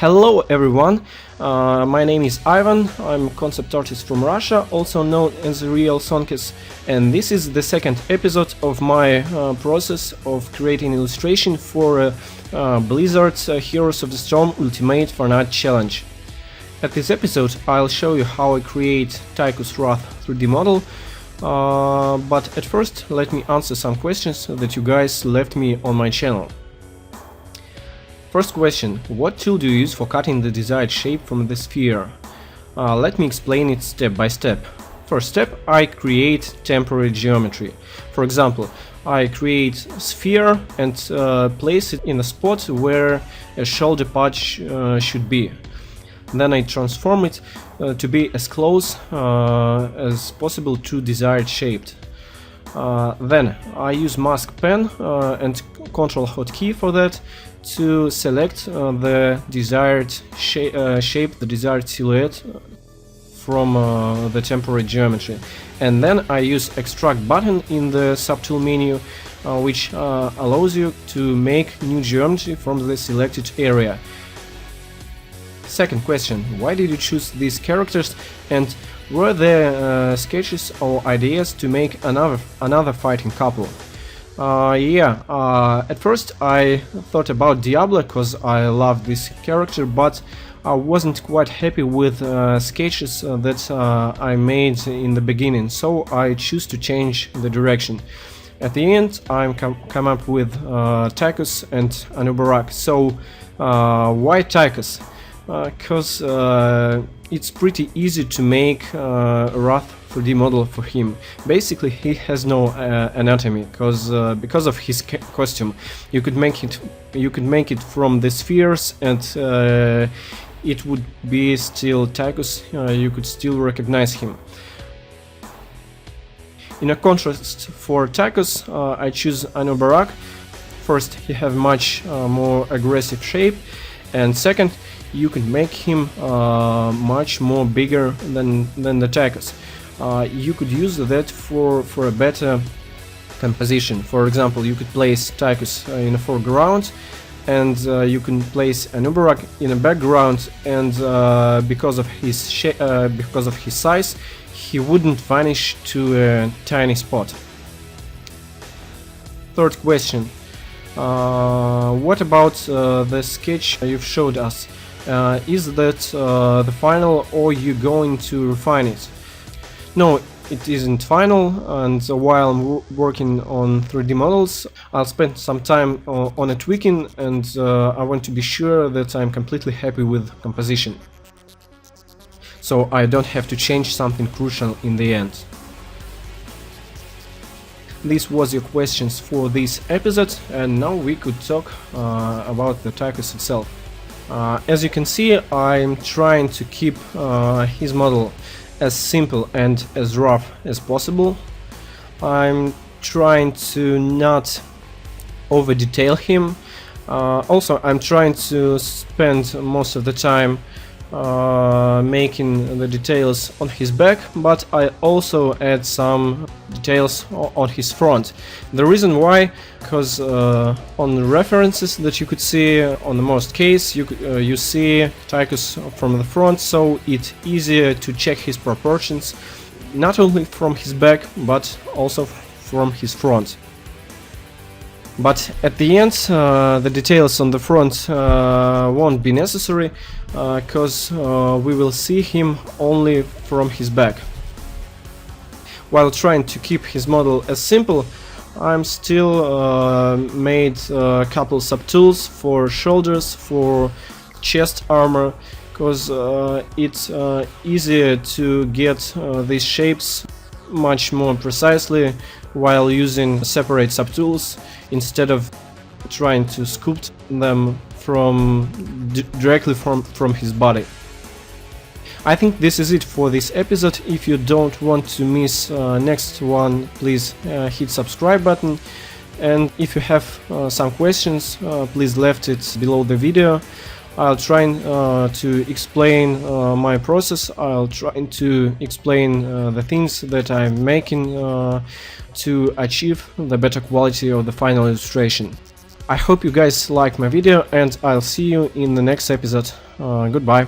Hello everyone, my name is Ivan, I'm a concept artist from Russia, also known as Real-SonkeS, and this is the second episode of my process of creating illustration for Blizzard's Heroes of the Storm Ultimate Fortnite Challenge. At this episode I'll show you how I create Tychus Wrath 3D model, but at first let me answer some questions that you guys left me on my channel. First question: what tool do you use for cutting the desired shape from the sphere? Let me explain it step by step. First step, I create temporary geometry. For example, I create sphere and place it in a spot where a shoulder patch should be. Then I transform it to be as close as possible to desired shape. Then I use mask pen and Ctrl hotkey for that to select the desired shape, the desired silhouette from the temporary geometry. And then I use extract button in the subtool menu, which allows you to make new geometry from the selected area. Second question: why did you choose these characters, and were there sketches or ideas to make another fighting couple? At first I thought about Diablo because I love this character, but I wasn't quite happy with sketches that I made in the beginning, so I choose to change the direction. At the end I come up with Tychus and Anubarak. So why Tychus? Because it's pretty easy to make a Wrath 3D model for him. Basically he has no anatomy, because of his costume. You could make it from the spheres, and it would be still Tychus. You could still recognize him. In a contrast for Tychus, I choose Anubarak. First, he have much more aggressive shape, and second, you can make him much more bigger than the Tychus. You could use that for a better composition. For example, you could place Tychus in the foreground, and you can place Anubarak in the background, and because of his size, he wouldn't vanish to a tiny spot. Third question: what about the sketch you've showed us? Is that the final, or you going to refine it? No, it isn't final, and while I'm working on 3D models, I'll spend some time on it tweaking, and I want to be sure that I'm completely happy with composition, so I don't have to change something crucial in the end. This was your questions for this episode, and now we could talk about the Tychus itself. As you can see, I'm trying to keep his model as simple and as rough as possible. I'm trying to not over detail him. Also, I'm trying to spend most of the time making the details on his back, but I also add some details on his front. The reason why, because on the references that you could see on the most case, you see Tychus from the front, so it's easier to check his proportions, not only from his back but also from his front. But at the end, the details on the front won't be necessary, because we will see him only from his back. While trying to keep his model as simple, I'm still made a couple subtools for shoulders, for chest armor, because it's easier to get these shapes much more precisely while using separate subtools, instead of trying to sculpt them directly from his body. I think this is it for this episode. If you don't want to miss next one, please hit subscribe button, and if you have some questions, please left it below the video. I'll try to explain my process. I'll try to explain the things that I'm making to achieve the better quality of the final illustration. I hope you guys liked my video, and I'll see you in the next episode. Goodbye.